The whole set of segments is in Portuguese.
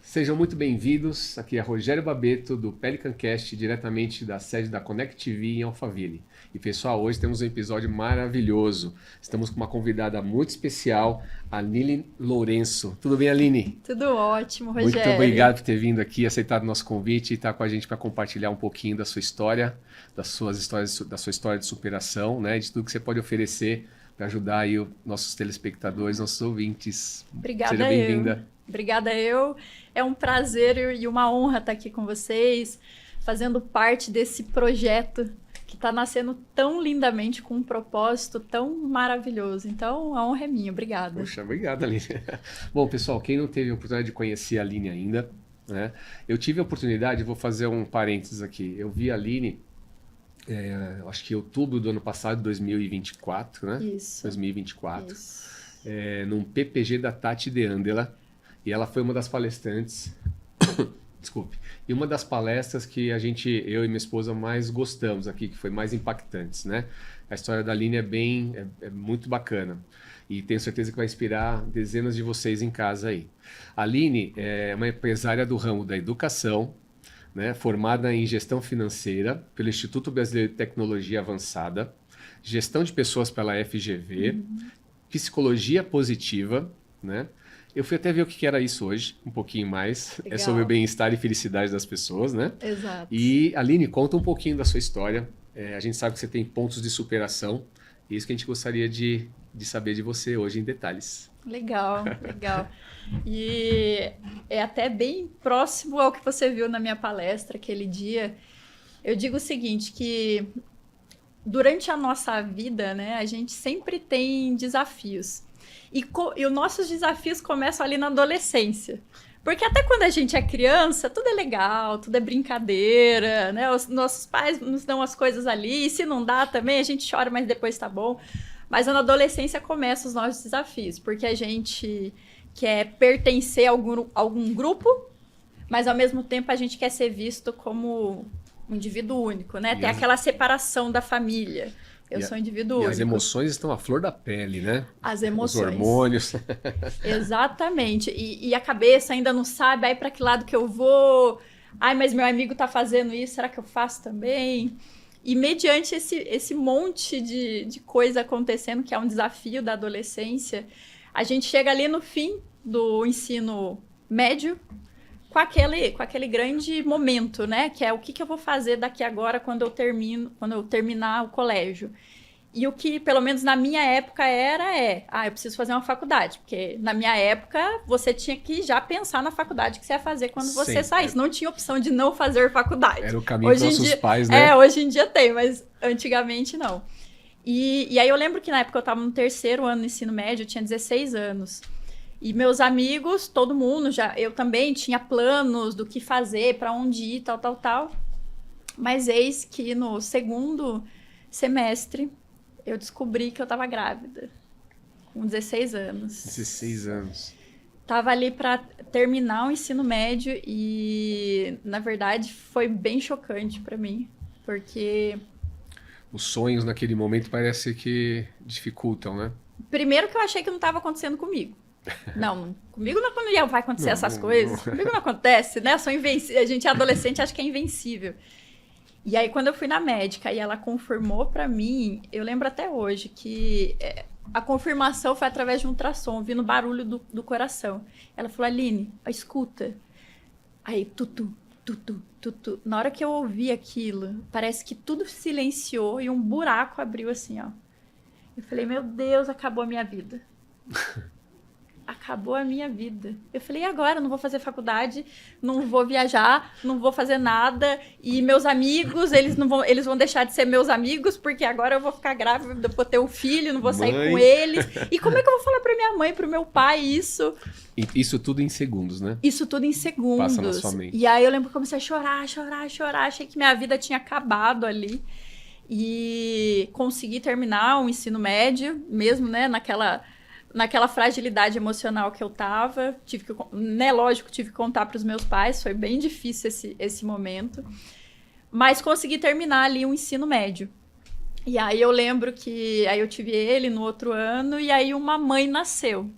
Sejam muito bem-vindos. Aqui é Rogério Babeto do Pelican Cast, diretamente da sede da Connect TV em Alphaville. E pessoal, hoje temos um episódio maravilhoso. Estamos com uma convidada muito especial, a Aline Lourenço. Tudo bem, Aline? Tudo ótimo, Rogério. Muito obrigado por ter vindo aqui, aceitado o nosso convite e estar com a gente para compartilhar um pouquinho da sua história, da sua história de superação, né? De tudo que você pode oferecer para ajudar aí os nossos telespectadores, nossos ouvintes. Obrigada. Seja bem-vinda. Obrigada eu. É um prazer e uma honra estar aqui com vocês, fazendo parte desse projeto que está nascendo tão lindamente, com um propósito tão maravilhoso. Então, a honra é minha. Obrigada. Poxa, obrigado, Aline. Bom, pessoal, quem não teve a oportunidade de conhecer a Aline ainda, né? Eu tive a oportunidade, vou fazer um parênteses aqui. Eu vi a Aline, acho que em outubro do ano passado, 2024, né? Isso. 2024. Isso. Num PPG da Tati De Andela. E ela foi uma das palestrantes, desculpe, e uma das palestras que eu e minha esposa mais gostamos aqui, que foi mais impactantes, né? A história da Aline é muito bacana e tenho certeza que vai inspirar dezenas de vocês em casa aí. A Aline é uma empresária do ramo da educação, né? Formada em gestão financeira pelo Instituto Brasileiro de Tecnologia Avançada, gestão de pessoas pela FGV, psicologia positiva, né? Eu fui até ver o que era isso hoje, um pouquinho mais. Legal. É sobre o bem-estar e felicidade das pessoas, né? Exato. E, Aline, conta um pouquinho da sua história. A gente sabe que você tem pontos de superação. E isso que a gente gostaria de saber de você hoje em detalhes. Legal, legal. E é até bem próximo ao que você viu na minha palestra aquele dia. Eu digo o seguinte, que durante a nossa vida, né, a gente sempre tem desafios. E os nossos desafios começam ali na adolescência. Porque até quando a gente é criança, tudo é legal, tudo é brincadeira, né? Os nossos pais nos dão as coisas ali, e se não dá também, a gente chora, mas depois tá bom. Mas na adolescência começam os nossos desafios, porque a gente quer pertencer a algum grupo, mas ao mesmo tempo a gente quer ser visto como um indivíduo único, né? Tem aquela separação da família. Eu sou indivíduo único. E as emoções estão à flor da pele, né? As emoções. Os hormônios. Exatamente. E a cabeça ainda não sabe, aí para que lado que eu vou? Ai, mas meu amigo tá fazendo isso, será que eu faço também? E mediante esse monte de coisa acontecendo, que é um desafio da adolescência, a gente chega ali no fim do ensino médio com aquele grande momento, né? Que é o que eu vou fazer daqui agora quando eu terminar o colégio. E o que, pelo menos na minha época, eu preciso fazer uma faculdade. Porque na minha época, você tinha que já pensar na faculdade que você ia fazer quando você saísse. Não tinha opção de não fazer faculdade. Era o caminho dos nossos pais, né? Hoje em dia tem, mas antigamente não. E aí eu lembro que na época eu estava no terceiro ano do ensino médio, eu tinha 16 anos. E meus amigos, todo mundo, eu também tinha planos do que fazer, para onde ir, tal. Mas eis que no segundo semestre eu descobri que eu estava grávida, com 16 anos. 16 anos. Tava ali para terminar o ensino médio e, na verdade, foi bem chocante para mim, porque... Os sonhos naquele momento parece que dificultam, né? Primeiro que eu achei que não estava acontecendo comigo. Não, comigo não vai acontecer essas coisas. Comigo não acontece, né? Eu sou invencível. A gente é adolescente, acha que é invencível. E aí, quando eu fui na médica e ela confirmou pra mim, eu lembro até hoje que a confirmação foi através de um ultrassom, ouvindo barulho do coração. Ela falou, Aline, escuta. Aí, tutu. Na hora que eu ouvi aquilo, parece que tudo silenciou e um buraco abriu assim, ó. Eu falei, meu Deus, acabou a minha vida. Acabou a minha vida. Eu falei, e agora? Não vou fazer faculdade, não vou viajar, não vou fazer nada. E meus amigos, eles vão deixar de ser meus amigos, porque agora eu vou ficar grávida, vou ter um filho, não vou sair com eles. E como é que eu vou falar pra minha mãe, pro meu pai isso? Isso tudo em segundos, né? Isso tudo em segundos. Passa na sua mente. E aí eu lembro que comecei a chorar. Achei que minha vida tinha acabado ali. E consegui terminar o ensino médio, mesmo, né, naquela fragilidade emocional que eu tava. Lógico, tive que contar para os meus pais, foi bem difícil esse momento. Mas consegui terminar ali o ensino médio. E aí eu lembro que aí eu tive ele no outro ano, e aí uma mãe nasceu.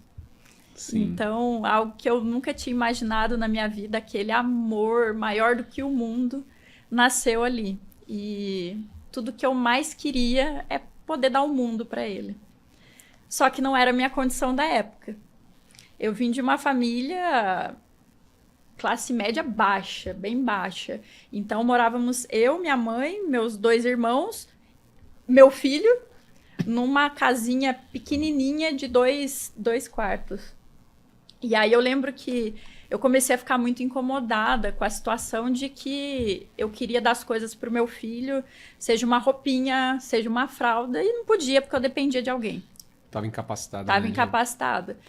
Sim. Então, algo que eu nunca tinha imaginado na minha vida, aquele amor maior do que o mundo, nasceu ali. E tudo que eu mais queria é poder dar o mundo para ele. Só que não era a minha condição da época. Eu vim de uma família classe média baixa, bem baixa. Então morávamos eu, minha mãe, meus 2 irmãos, meu filho, numa casinha pequenininha de dois quartos. E aí eu lembro que eu comecei a ficar muito incomodada com a situação de que eu queria dar as coisas para o meu filho, seja uma roupinha, seja uma fralda, e não podia porque eu dependia de alguém. Tava incapacitada. Estava né? incapacitada.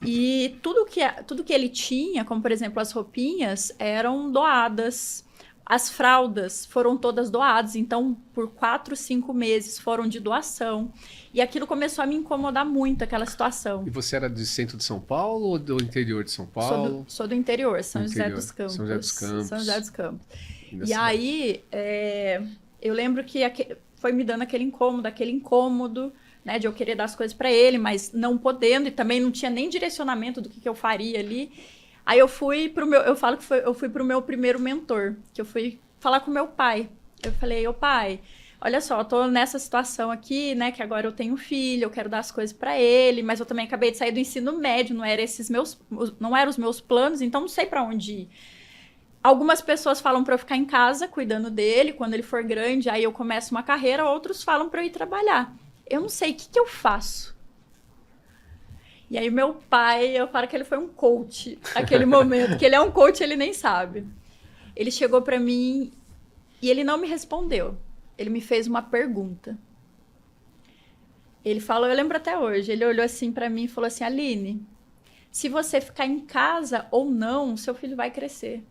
E tudo que ele tinha, como por exemplo as roupinhas, eram doadas. As fraldas foram todas doadas, então por 4, 5 meses foram de doação. E aquilo começou a me incomodar muito, aquela situação. E você era do centro de São Paulo ou do interior de São Paulo? Sou do interior, São Do José interior. dos Campos. São José dos Campos. São José dos Campos. Da E cidade. aí, eu lembro que foi me dando aquele incômodo, né, de eu querer dar as coisas para ele, mas não podendo, e também não tinha nem direcionamento do que eu faria ali. Aí eu fui eu falo que eu fui pro meu primeiro mentor, que eu fui falar com meu pai. Eu falei, ô pai, olha só, eu tô nessa situação aqui, né, que agora eu tenho um filho, eu quero dar as coisas para ele, mas eu também acabei de sair do ensino médio, não eram os meus planos, então não sei para onde ir. Algumas pessoas falam para eu ficar em casa cuidando dele, quando ele for grande, aí eu começo uma carreira, outros falam para eu ir trabalhar. Eu não sei o que eu faço. E aí meu pai, eu falo que ele foi um coach naquele momento, que ele é um coach, ele nem sabe. Ele chegou para mim e ele não me respondeu. Ele me fez uma pergunta. Ele falou, eu lembro até hoje, ele olhou assim para mim e falou assim, Aline, se você ficar em casa ou não, seu filho vai crescer.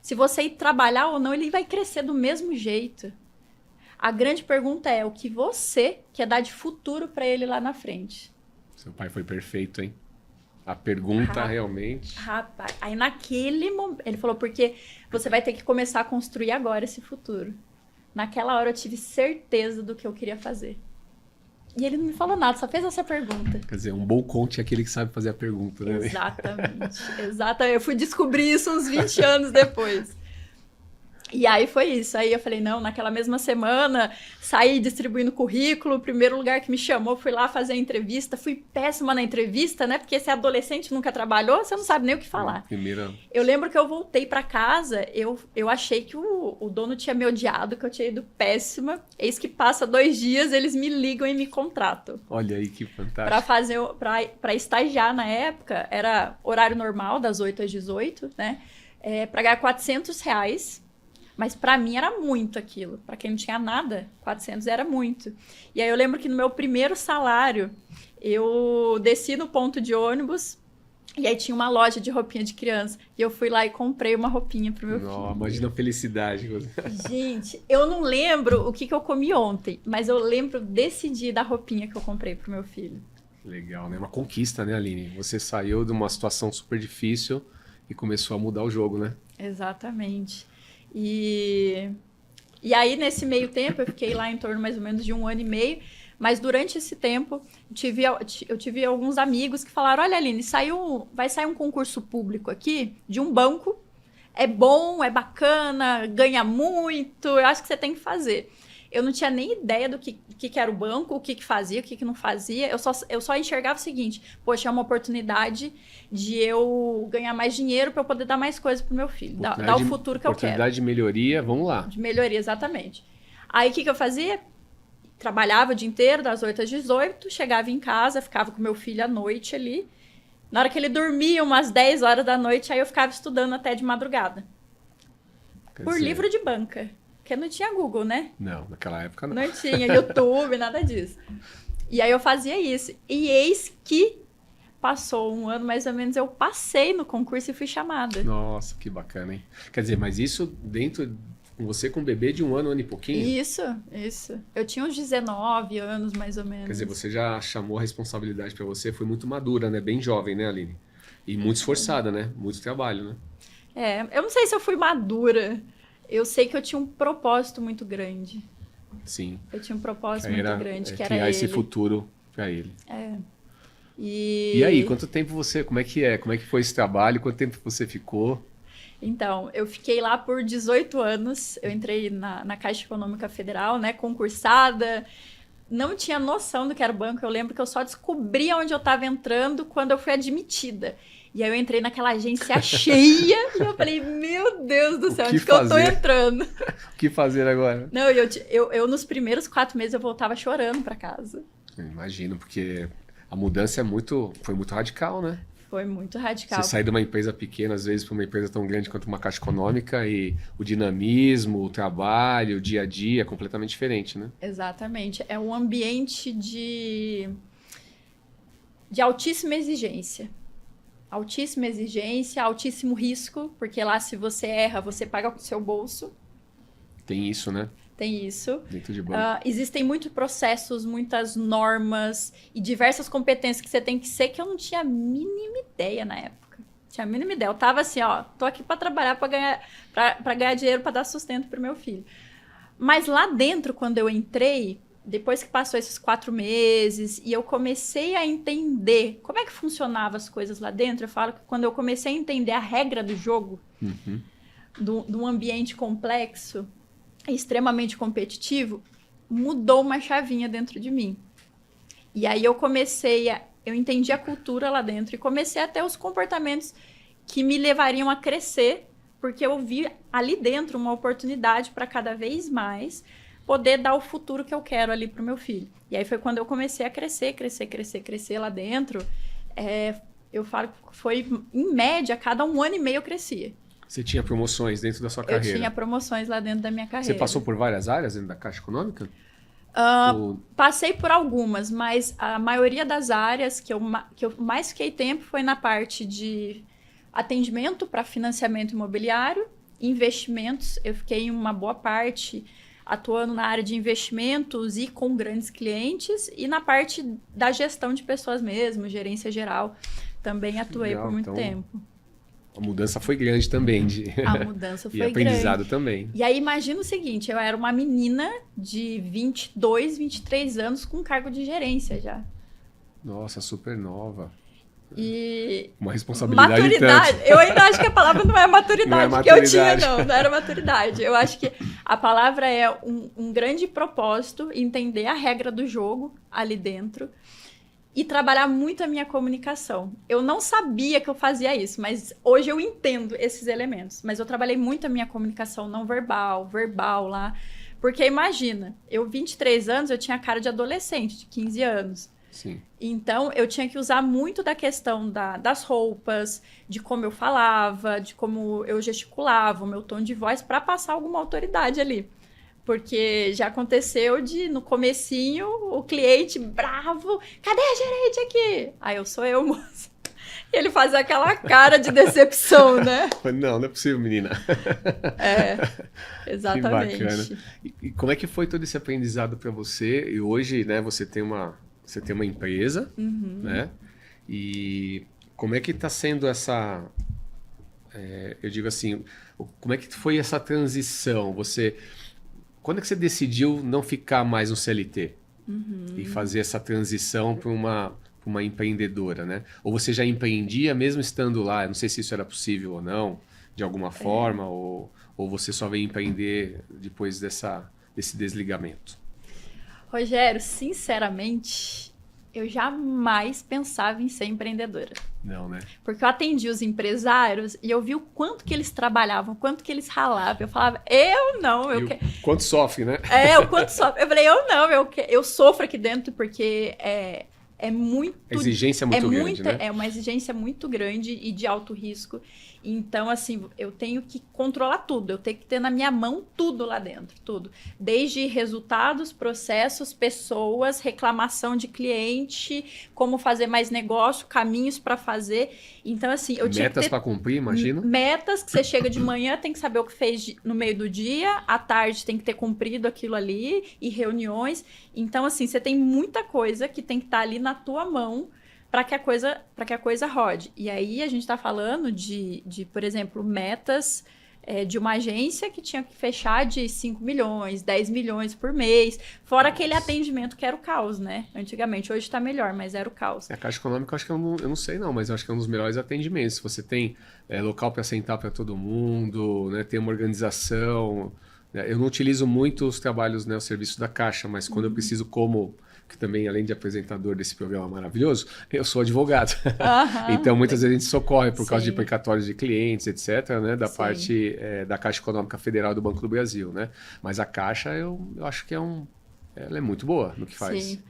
Se você ir trabalhar ou não, ele vai crescer do mesmo jeito. A grande pergunta é o que você quer dar de futuro para ele lá na frente. Seu pai foi perfeito, hein? A pergunta realmente... Rapaz, aí naquele momento... Ele falou, porque você vai ter que começar a construir agora esse futuro. Naquela hora eu tive certeza do que eu queria fazer. E ele não me falou nada, só fez essa pergunta. Quer dizer, um bom coach é aquele que sabe fazer a pergunta, né? Exatamente, exatamente. Eu fui descobrir isso uns 20 anos depois. E aí foi isso. Aí eu falei, não, naquela mesma semana, saí distribuindo currículo, o primeiro lugar que me chamou, fui lá fazer a entrevista, fui péssima na entrevista, né? Porque se é adolescente nunca trabalhou, você não sabe nem o que falar. Primeira... Eu lembro que eu voltei pra casa, eu achei que o dono tinha me odiado, que eu tinha ido péssima. Eis que passa 2 dias, eles me ligam e me contratam. Olha aí que fantástico. Pra fazer, pra estagiar na época, era horário normal, das 8 às 18, né? Pra ganhar R$400. Mas pra mim era muito aquilo. Pra quem não tinha nada, 400 era muito. E aí eu lembro que no meu primeiro salário, eu desci no ponto de ônibus e aí tinha uma loja de roupinha de criança. E eu fui lá e comprei uma roupinha pro meu filho. Imagina a felicidade. Gente, eu não lembro o que eu comi ontem, mas eu lembro desse dia da roupinha que eu comprei pro meu filho. Legal, né? Uma conquista, né, Aline? Você saiu de uma situação super difícil e começou a mudar o jogo, né? Exatamente. E aí, nesse meio tempo, eu fiquei lá em torno mais ou menos de 1 ano e meio, mas durante esse tempo, eu tive alguns amigos que falaram, olha, Aline, vai sair um concurso público aqui, de um banco, é bom, é bacana, ganha muito, eu acho que você tem que fazer. Eu não tinha nem ideia do que era o banco, o que fazia, o que não fazia. Eu só enxergava o seguinte, poxa, é uma oportunidade de eu ganhar mais dinheiro para eu poder dar mais coisas pro meu filho, dar o futuro que eu quero. Oportunidade de melhoria, vamos lá. De melhoria, exatamente. Aí, o que eu fazia? Trabalhava o dia inteiro, das 8 às 18, chegava em casa, ficava com meu filho à noite ali. Na hora que ele dormia, umas 10 horas da noite, aí eu ficava estudando até de madrugada. Por livro de banca. Porque não tinha Google, né? Não, naquela época não. Não tinha YouTube, nada disso. E aí eu fazia isso. E eis que passou 1 ano, mais ou menos, eu passei no concurso e fui chamada. Nossa, que bacana, hein? Quer dizer, mas isso dentro... Você com um bebê de 1 ano e pouquinho? Isso. Eu tinha uns 19 anos, mais ou menos. Quer dizer, você já chamou a responsabilidade pra você, foi muito madura, né? Bem jovem, né, Aline? E muito esforçada, né? Muito trabalho, né? Eu não sei se eu fui madura. Eu sei que eu tinha um propósito muito grande. Sim. Eu tinha um propósito muito grande, que era criar ele. esse futuro pra ele. E aí, quanto tempo você, como é que é? Como é que foi esse trabalho? Quanto tempo você ficou? Então, eu fiquei lá por 18 anos, eu entrei na Caixa Econômica Federal, né, concursada, não tinha noção do que era o banco, eu lembro que eu só descobri onde eu estava entrando quando eu fui admitida. E aí eu entrei naquela agência cheia e eu falei, meu Deus do céu, onde que eu tô entrando? O que fazer agora? Não, eu nos primeiros 4 meses eu voltava chorando para casa. Eu imagino, porque a mudança foi muito radical, né? Foi muito radical. Você sair de uma empresa pequena, às vezes, para uma empresa tão grande quanto uma Caixa Econômica e o dinamismo, o trabalho, o dia a dia é completamente diferente, né? Exatamente. É um ambiente de altíssima exigência. Altíssima exigência, altíssimo risco, porque lá se você erra, você paga com o seu bolso. Tem isso, né? Tem isso. Dentro de banco. Existem muitos processos, muitas normas e diversas competências que você tem que ser que eu não tinha a mínima ideia na época. Tinha a mínima ideia. Eu tava assim, ó, tô aqui para trabalhar, para ganhar dinheiro, para dar sustento pro meu filho. Mas lá dentro, quando eu entrei, depois que passou esses 4 meses e eu comecei a entender como é que funcionavam as coisas lá dentro, eu falo que quando eu comecei a entender a regra do jogo, de um ambiente complexo, extremamente competitivo, mudou uma chavinha dentro de mim. E aí eu entendi a cultura lá dentro e comecei a ter os comportamentos que me levariam a crescer, porque eu vi ali dentro uma oportunidade para cada vez mais poder dar o futuro que eu quero ali pro meu filho. E aí foi quando eu comecei a crescer lá dentro. Eu falo que foi, em média, a cada 1 ano e meio eu crescia. Você tinha promoções dentro da sua carreira? Eu tinha promoções lá dentro da minha carreira. Você passou por várias áreas dentro da Caixa Econômica? Passei por algumas, mas a maioria das áreas que eu mais fiquei tempo foi na parte de atendimento para financiamento imobiliário, investimentos. Eu fiquei em uma boa parte atuando na área de investimentos e com grandes clientes, e na parte da gestão de pessoas mesmo, gerência geral. Também atuei por muito tempo. A mudança foi grande também. A mudança foi grande. E aprendizado também. E aí imagina o seguinte, eu era uma menina de 22, 23 anos com cargo de gerência já. Nossa, super nova. E uma responsabilidade maturidade. Eu ainda acho que a palavra não é maturidade, não é que eu tinha, não era maturidade. Eu acho que a palavra é um grande propósito, entender a regra do jogo ali dentro e trabalhar muito a minha comunicação. Eu não sabia que eu fazia isso, mas hoje eu entendo esses elementos. Mas eu trabalhei muito a minha comunicação não verbal, verbal lá. Porque imagina, eu 23 anos, eu tinha cara de adolescente, de 15 anos. Sim. Então, eu tinha que usar muito da questão das roupas, de como eu falava, de como eu gesticulava, o meu tom de voz, para passar alguma autoridade ali. Porque já aconteceu no comecinho, o cliente bravo, cadê a gerente aqui? Aí sou eu, moça. E ele fazia aquela cara de decepção, né? Não é possível, menina. Exatamente. Que bacana. E como é que foi todo esse aprendizado para você? E hoje, né, você tem uma empresa, né? E como é que está sendo essa... eu digo assim, como é que foi essa transição? Quando é que você decidiu não ficar mais no CLT? E fazer essa transição para uma empreendedora, né? Ou você já empreendia mesmo estando lá? Eu não sei se isso era possível ou não, de alguma forma, ou você só veio empreender depois desse desligamento? Rogério, sinceramente, eu jamais pensava em ser empreendedora. Não, né? Porque eu atendi os empresários e eu vi o quanto que eles trabalhavam, o quanto que eles ralavam. Eu falava, eu não. Quanto sofre, né? O quanto sofre. Eu falei, eu não, eu sofro aqui dentro porque é muito... A exigência é muito grande, né? É uma exigência muito grande e de alto risco. Então, assim, eu tenho que controlar tudo. Eu tenho que ter na minha mão tudo lá dentro, tudo. Desde resultados, processos, pessoas, reclamação de cliente, como fazer mais negócio, caminhos para fazer. Então, assim, eu tinha que ter... Metas para cumprir, imagino. Metas que você chega de manhã, tem que saber o que fez no meio do dia, à tarde tem que ter cumprido aquilo ali, e reuniões. Então, assim, você tem muita coisa que tem que estar ali na tua mão para que a coisa rode. E aí a gente está falando de, por exemplo, metas de uma agência que tinha que fechar de 5 milhões, 10 milhões por mês, fora aquele atendimento que era o caos, né? Antigamente, hoje tá melhor, mas era o caos. A Caixa Econômica, eu acho que eu não sei não, mas eu acho que é um dos melhores atendimentos. Você tem local para sentar para todo mundo, né? Tem uma organização. Né? Eu não utilizo muito os trabalhos, né, o serviço da Caixa, mas quando eu preciso que também, além de apresentador desse programa maravilhoso, eu sou advogado. Então, muitas vezes a gente socorre por causa de precatórios de clientes, etc., né, da parte da Caixa Econômica Federal do Banco do Brasil, né? Mas a Caixa, eu acho que ela é muito boa no que faz. Sim.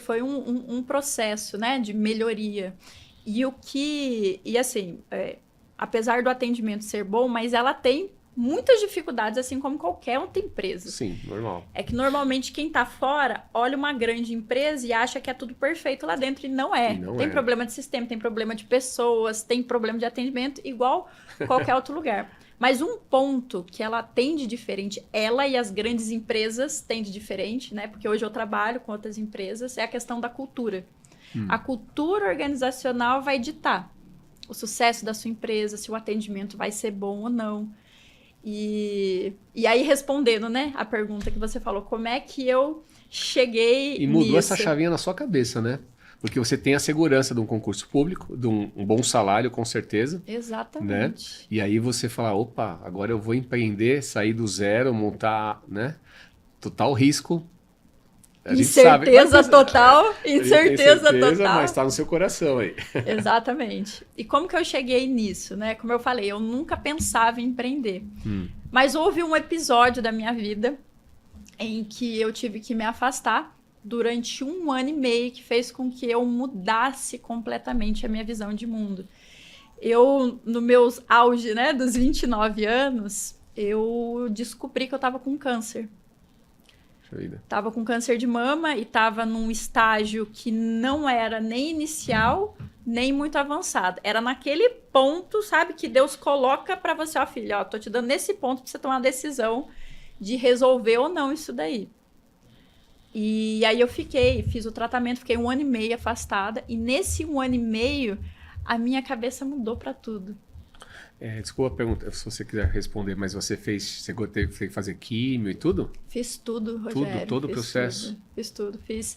Foi um processo, né, de melhoria. E assim, apesar do atendimento ser bom, mas ela tem muitas dificuldades, assim como qualquer outra empresa. Sim, normal. É que normalmente quem tá fora olha uma grande empresa e acha que é tudo perfeito lá dentro, e não é. Tem problema de sistema, tem problema de pessoas, tem problema de atendimento, igual qualquer outro lugar. Mas um ponto que ela tem de diferente, ela e as grandes empresas têm de diferente, né? Porque hoje eu trabalho com outras empresas, é a questão da cultura. A cultura organizacional vai ditar o sucesso da sua empresa, se o atendimento vai ser bom ou não. E aí, respondendo, né, a pergunta que você falou, como é que eu cheguei E mudou nisso? essa chavinha na sua cabeça, né? Porque você tem a segurança de um concurso público, de um bom salário, com certeza. Exatamente. Né? E aí você fala, opa, agora eu vou empreender, sair do zero, montar, né? Total risco. Incerteza total, incerteza total. Mas está no seu coração aí. Exatamente. E como que eu cheguei nisso, né? Como eu falei, eu nunca pensava em empreender. Mas houve um episódio da minha vida em que eu tive que me afastar durante 1 ano e meio, que fez com que eu mudasse completamente a minha visão de mundo. Eu, no meus auge, né, dos 29 anos, eu descobri que eu estava com câncer. Tava com câncer de mama e tava num estágio que não era nem inicial, nem muito avançado. Era naquele ponto, sabe, que Deus coloca para você, ó, filho, ó, tô te dando nesse ponto pra você tomar uma decisão de resolver ou não isso daí. E aí eu fiz o tratamento, fiquei 1 ano e meio afastada, e nesse 1 ano e meio, a minha cabeça mudou para tudo. Desculpa a pergunta, se você quiser responder, mas você teve que fazer químio e tudo? Fiz tudo, Rogério. Todo o processo? Fiz tudo. Fiz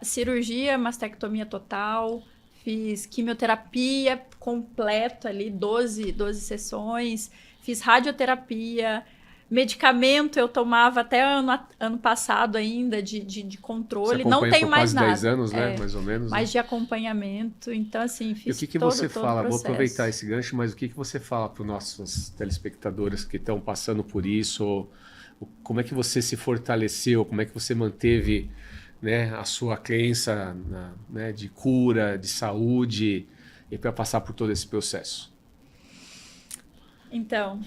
cirurgia, mastectomia total, fiz quimioterapia completa ali, 12 sessões, fiz radioterapia, medicamento eu tomava até ano passado ainda de controle. Não tenho mais nada. Quase 10 anos, né? Mais ou menos. Mais de acompanhamento. Então, assim, fiz todo o processo. E o que você fala? Vou aproveitar esse gancho, mas o que você fala para os nossos telespectadores que estão passando por isso? Como é que você se fortaleceu? Como é que você manteve, né, a sua crença né, de cura, de saúde, e para passar por todo esse processo? Então,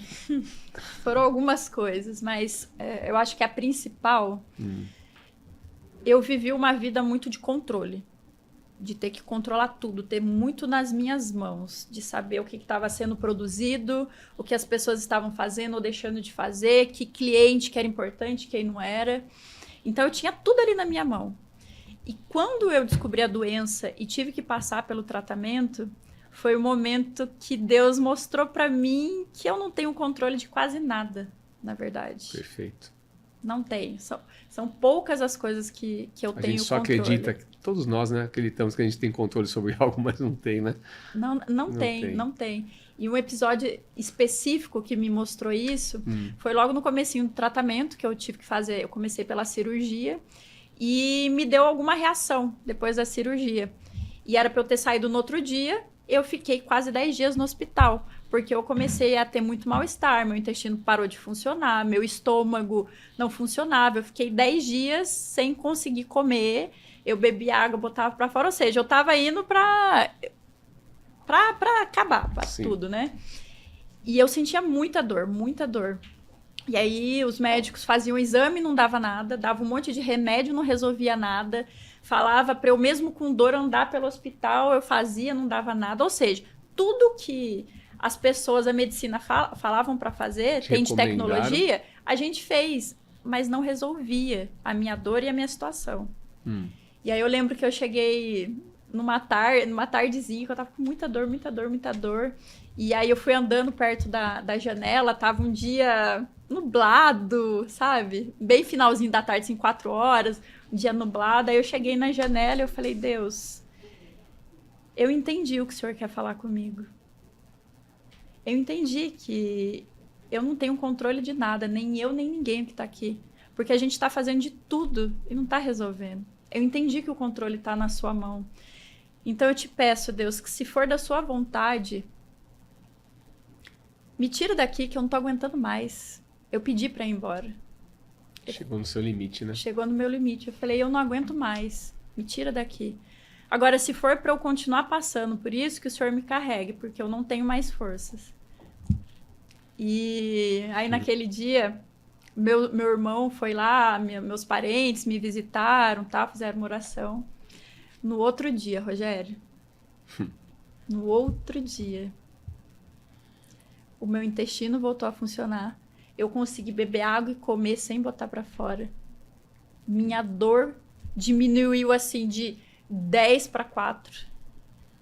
foram algumas coisas, mas eu acho que a principal, eu vivi uma vida muito de controle, de ter que controlar tudo, ter muito nas minhas mãos, de saber o que estava sendo produzido, o que as pessoas estavam fazendo ou deixando de fazer, que cliente que era importante, quem não era. Então, eu tinha tudo ali na minha mão. E quando eu descobri a doença e tive que passar pelo tratamento, foi o momento que Deus mostrou para mim que eu não tenho controle de quase nada, na verdade. Perfeito. Não tenho. São poucas as coisas que eu tenho controle. A gente só acredita, todos nós, né, acreditamos que a gente tem controle sobre algo, mas não tem, né? Não tem. E um episódio específico que me mostrou isso foi logo no comecinho do tratamento que eu tive que fazer. Eu comecei pela cirurgia e me deu alguma reação depois da cirurgia. E era para eu ter saído no outro dia. Eu fiquei quase 10 dias no hospital, porque eu comecei a ter muito mal-estar, meu intestino parou de funcionar, meu estômago não funcionava, eu fiquei 10 dias sem conseguir comer, eu bebi água, botava para fora, ou seja, eu tava indo para acabar tudo, né? E eu sentia muita dor, muita dor. E aí os médicos faziam exame, não dava nada, dava um monte de remédio, não resolvia nada. Falava para eu mesmo com dor andar pelo hospital, eu fazia, não dava nada. Ou seja, tudo que as pessoas, a medicina falavam para fazer, tem de tecnologia, a gente fez, mas não resolvia a minha dor e a minha situação. E aí eu lembro que eu cheguei numa tardezinha, que eu tava com muita dor, muita dor, muita dor. E aí eu fui andando perto da janela, tava um dia nublado, sabe? Bem finalzinho da tarde, assim, 4 horas, um dia nublado. Aí eu cheguei na janela e eu falei, Deus, eu entendi o que o Senhor quer falar comigo. Eu entendi que eu não tenho controle de nada, nem eu, nem ninguém que tá aqui. Porque a gente tá fazendo de tudo e não tá resolvendo. Eu entendi que o controle tá na sua mão. Então eu te peço, Deus, que se for da sua vontade, me tira daqui que eu não tô aguentando mais. Eu pedi pra ir embora. Chegou no seu limite, né? Chegou no meu limite. Eu falei, eu não aguento mais. Me tira daqui. Agora, se for pra eu continuar passando por isso, que o Senhor me carregue, porque eu não tenho mais forças. E aí, naquele dia, meu irmão foi lá, meus parentes me visitaram, tá? Fizeram uma oração. No outro dia, Rogério, no outro dia, o meu intestino voltou a funcionar. Eu consegui beber água e comer sem botar pra fora. Minha dor diminuiu assim de 10 para 4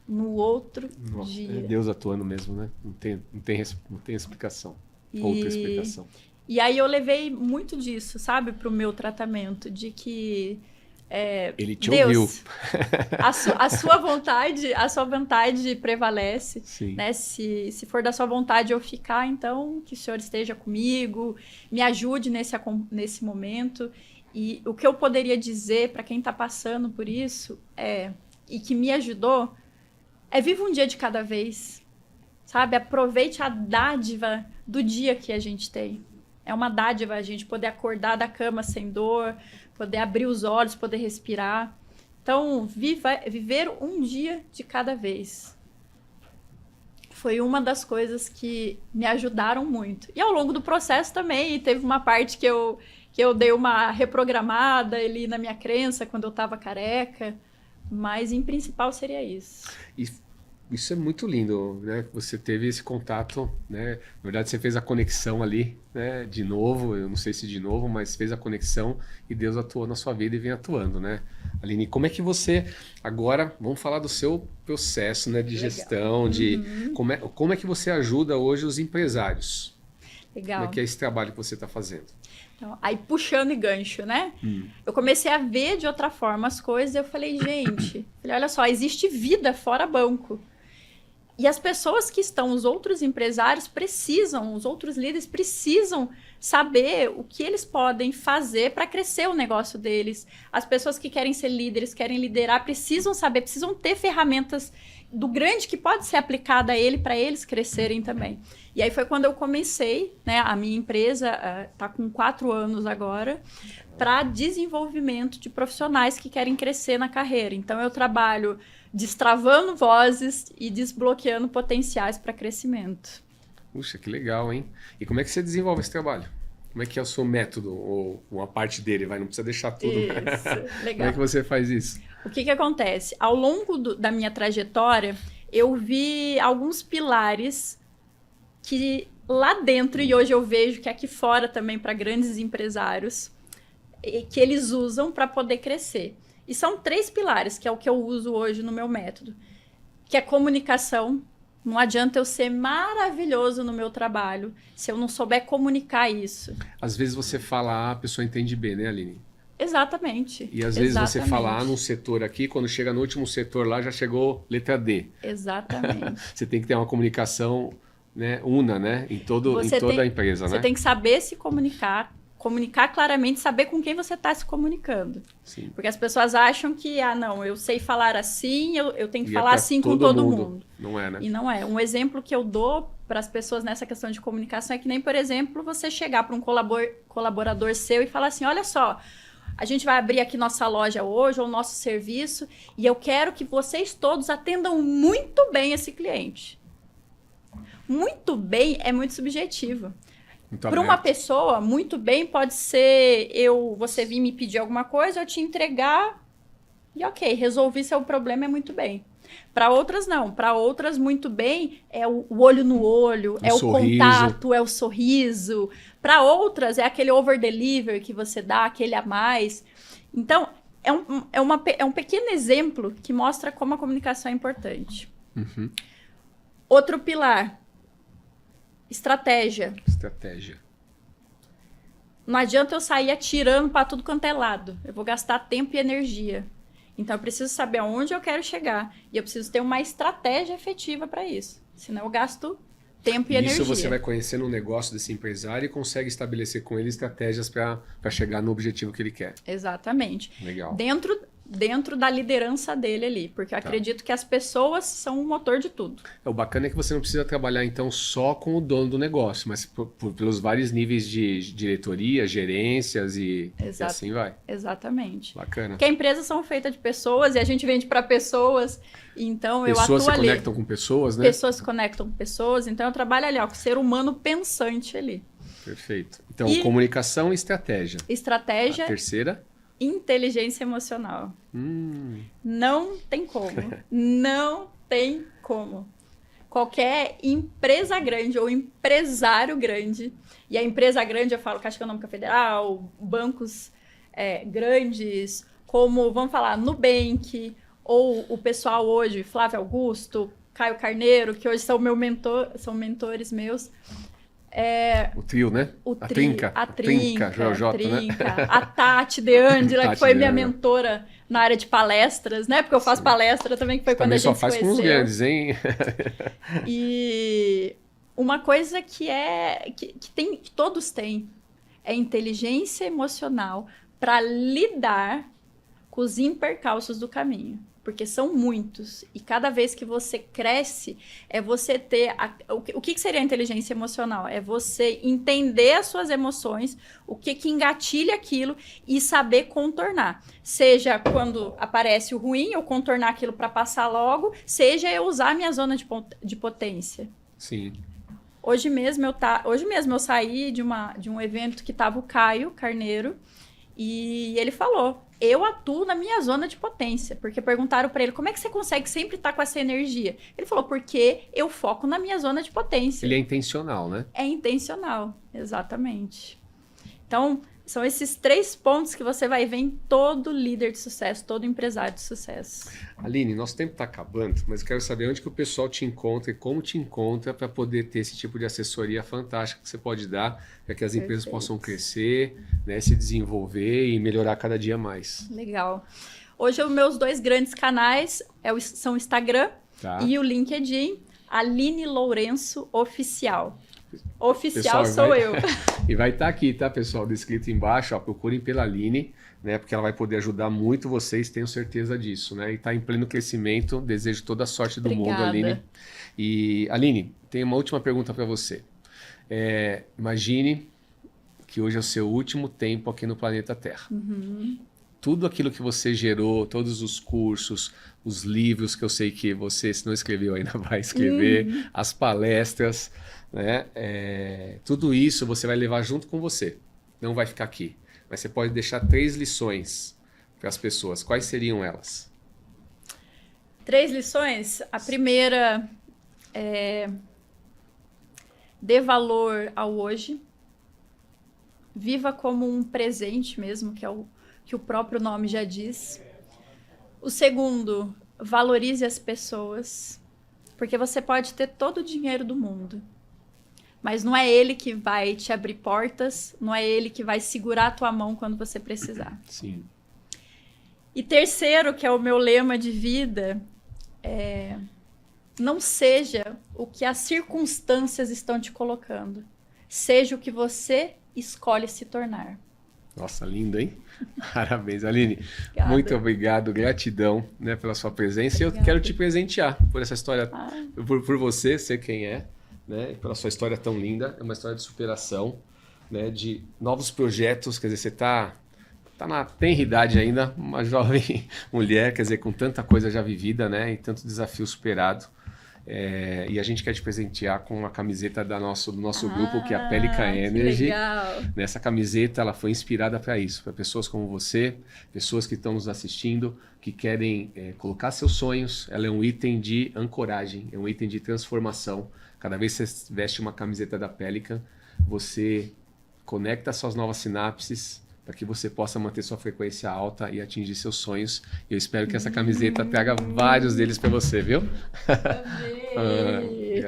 no outro dia. É Deus atuando mesmo, né? Não tem explicação. Outra explicação. E aí eu levei muito disso, sabe, pro meu tratamento, de que Ele te Deus, ouviu. A sua vontade prevalece, Sim. né? Se for da sua vontade eu ficar, então que o Senhor esteja comigo, me ajude nesse momento. E o que eu poderia dizer para quem está passando por isso e que me ajudou, viva um dia de cada vez, sabe? Aproveite a dádiva do dia que a gente tem. É uma dádiva a gente poder acordar da cama sem dor, poder abrir os olhos, poder respirar. Então, viver um dia de cada vez. Foi uma das coisas que me ajudaram muito. E ao longo do processo também, teve uma parte que eu dei uma reprogramada ali na minha crença, quando eu estava careca. Mas, em principal, seria isso. Isso é muito lindo, né? Você teve esse contato, né? Na verdade, você fez a conexão ali, né? De novo, eu não sei se de novo, mas fez a conexão e Deus atuou na sua vida e vem atuando, né? Aline, como é que você... Agora, vamos falar do seu processo, né? De gestão, de... Como é que você ajuda hoje os empresários? Legal. Como é que é esse trabalho que você está fazendo? Então, aí, puxando e gancho, né? Eu comecei a ver de outra forma as coisas e eu falei, gente, olha só, existe vida fora banco. E as pessoas que estão, os outros empresários precisam, os outros líderes precisam saber o que eles podem fazer para crescer o negócio deles. As pessoas que querem ser líderes, querem liderar, precisam saber, precisam ter ferramentas do grande que pode ser aplicada a ele para eles crescerem também. E aí foi quando eu comecei, né? A minha empresa está com 4 anos agora, para desenvolvimento de profissionais que querem crescer na carreira. Então eu trabalho destravando vozes e desbloqueando potenciais para crescimento. Puxa, que legal, hein? E como é que você desenvolve esse trabalho? Como é que é o seu método, ou uma parte dele, não precisa deixar tudo. Isso, legal. Como é que você faz isso? O que acontece? Ao longo da minha trajetória, eu vi alguns pilares que lá dentro, e hoje eu vejo que aqui fora também para grandes empresários, que eles usam para poder crescer. E são 3 pilares, que é o que eu uso hoje no meu método, que é comunicação. Não adianta eu ser maravilhoso no meu trabalho se eu não souber comunicar isso. Às vezes você fala A, a pessoa entende B, né, Aline? Exatamente. E às vezes você fala A num setor aqui, quando chega no último setor lá, já chegou letra D. Exatamente. Você tem que ter uma comunicação, né, una, né, em toda a empresa, né? Você tem que saber se comunicar claramente, saber com quem você está se comunicando. Sim. Porque as pessoas acham que, não, eu sei falar assim, eu tenho que falar assim com todo mundo. Não é, né? E não é. Um exemplo que eu dou para as pessoas nessa questão de comunicação é que nem, por exemplo, você chegar para um colaborador seu e falar assim, olha só, a gente vai abrir aqui nossa loja hoje, ou nosso serviço, e eu quero que vocês todos atendam muito bem esse cliente. Muito bem é muito subjetivo. Para uma pessoa, muito bem pode ser você vir me pedir alguma coisa, eu te entregar e ok, resolvi seu problema, é muito bem. Para outras não, para outras muito bem é o olho no olho, é o contato, é o sorriso. Para outras é aquele over delivery que você dá, aquele a mais. Então, é um pequeno exemplo que mostra como a comunicação é importante. Uhum. Outro pilar, estratégia. Estratégia. Não adianta eu sair atirando para tudo quanto é lado. Eu vou gastar tempo e energia. Então, eu preciso saber aonde eu quero chegar. E eu preciso ter uma estratégia efetiva para isso. Senão, eu gasto tempo e energia. Isso você vai conhecendo o negócio desse empresário e consegue estabelecer com ele estratégias para chegar no objetivo que ele quer. Exatamente. Legal. Dentro da liderança dele ali. Porque eu acredito que as pessoas são o motor de tudo. O bacana é que você não precisa trabalhar, então, só com o dono do negócio, mas pelos vários níveis de diretoria, gerências e assim vai. Exatamente. Bacana. Porque empresas são feitas de pessoas e a gente vende para pessoas. Então, eu atuo ali. Pessoas se conectam com pessoas, né? Pessoas se conectam com pessoas. Então, eu trabalho ali, ó, com o ser humano pensante ali. Perfeito. Então, comunicação e estratégia. Estratégia. A terceira? Inteligência emocional. Não tem como. Não tem como. Qualquer empresa grande ou empresário grande, e a empresa grande eu falo Caixa Econômica Federal, bancos grandes, como, vamos falar, Nubank, ou o pessoal hoje, Flávio Augusto, Caio Carneiro, que hoje são mentores meus. O trio, né? A Trinca, JJ, né? a Tati de Angela, que foi minha mentora na área de palestras, né? Porque eu faço palestra também, que foi quando a gente se conheceu. Também só faz com os grandes, hein? E uma coisa que todos têm é inteligência emocional para lidar com os impercalços do caminho. Porque são muitos. E cada vez que você cresce, é você ter... O que seria a inteligência emocional? É você entender as suas emoções, o que engatilha aquilo e saber contornar. Seja quando aparece o ruim, eu contornar aquilo para passar logo, seja eu usar a minha zona de potência. Sim. Hoje mesmo eu saí de um evento que estava o Caio Carneiro e ele falou... Eu atuo na minha zona de potência, porque perguntaram para ele, como é que você consegue sempre estar com essa energia? Ele falou, porque eu foco na minha zona de potência. Ele é intencional, né? É intencional, exatamente. Então, são esses 3 pontos que você vai ver em todo líder de sucesso, todo empresário de sucesso. Aline, nosso tempo está acabando, mas eu quero saber onde que o pessoal te encontra e como te encontra para poder ter esse tipo de assessoria fantástica que você pode dar para que as empresas possam crescer, né, se desenvolver e melhorar cada dia mais. Legal. Hoje, os meus 2 grandes canais são o Instagram e o LinkedIn, Aline Lourenço Oficial. Oficial sou eu. E vai estar aqui, tá, pessoal? Descrito embaixo, ó, procurem pela Aline, né? Porque ela vai poder ajudar muito vocês, tenho certeza disso, né? E está em pleno crescimento, desejo toda a sorte do mundo, Aline. E, Aline, tem uma última pergunta para você. Imagine que hoje é o seu último tempo aqui no planeta Terra. Tudo aquilo que você gerou, todos os cursos, os livros que eu sei que você, se não escreveu ainda, vai escrever, as palestras, né? Tudo isso você vai levar junto com você. Não vai ficar aqui. Mas você pode deixar 3 lições para as pessoas. Quais seriam elas? 3 lições? A primeira é... Dê valor ao hoje. Viva como um presente mesmo, que é o que o próprio nome já diz. O segundo, valorize as pessoas, porque você pode ter todo o dinheiro do mundo, mas não é ele que vai te abrir portas, não é ele que vai segurar a tua mão quando você precisar. Sim. E terceiro, que é o meu lema de vida, não seja o que as circunstâncias estão te colocando, seja o que você escolhe se tornar. Nossa, lindo, hein? Parabéns, Aline. Obrigada. Muito obrigado, gratidão, né, pela sua presença. Obrigada. Eu quero te presentear por essa história, por você ser quem é, né, pela sua história tão linda. É uma história de superação, né, de novos projetos. Quer dizer, você tá na tenra idade ainda, uma jovem mulher, quer dizer, com tanta coisa já vivida, né, e tanto desafio superado. E a gente quer te presentear com uma camiseta do nosso grupo, que é a Pelican Energy. Legal. Nessa camiseta, ela foi inspirada para isso, para pessoas como você, pessoas que estão nos assistindo, que querem colocar seus sonhos. Ela é um item de ancoragem, é um item de transformação. Cada vez que você veste uma camiseta da Pelican, você conecta suas novas sinapses para que você possa manter sua frequência alta e atingir seus sonhos. Eu espero que essa camiseta traga vários deles para você, viu?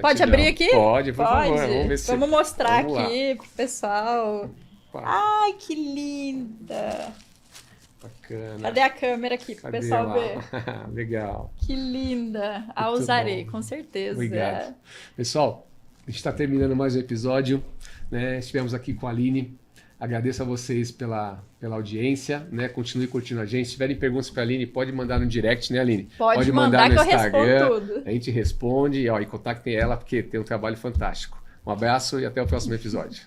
Pode abrir aqui? Pode, por favor. Vamos ver se... Vamos mostrar Vamos aqui pro pessoal. Ai, que linda! Bacana. Cadê a câmera aqui pro pessoal ver? Legal. Que linda! A usarei, com certeza. Obrigado. Pessoal, a gente está terminando mais um episódio, né? Estivemos aqui com a Aline. Agradeço a vocês pela audiência, né? Continue curtindo a gente. Se tiverem perguntas para a Aline, pode mandar no direct, né, Aline? Pode mandar no que Instagram. eu respondo tudo. A gente responde e contactem ela, porque tem um trabalho fantástico. Um abraço e até o próximo episódio.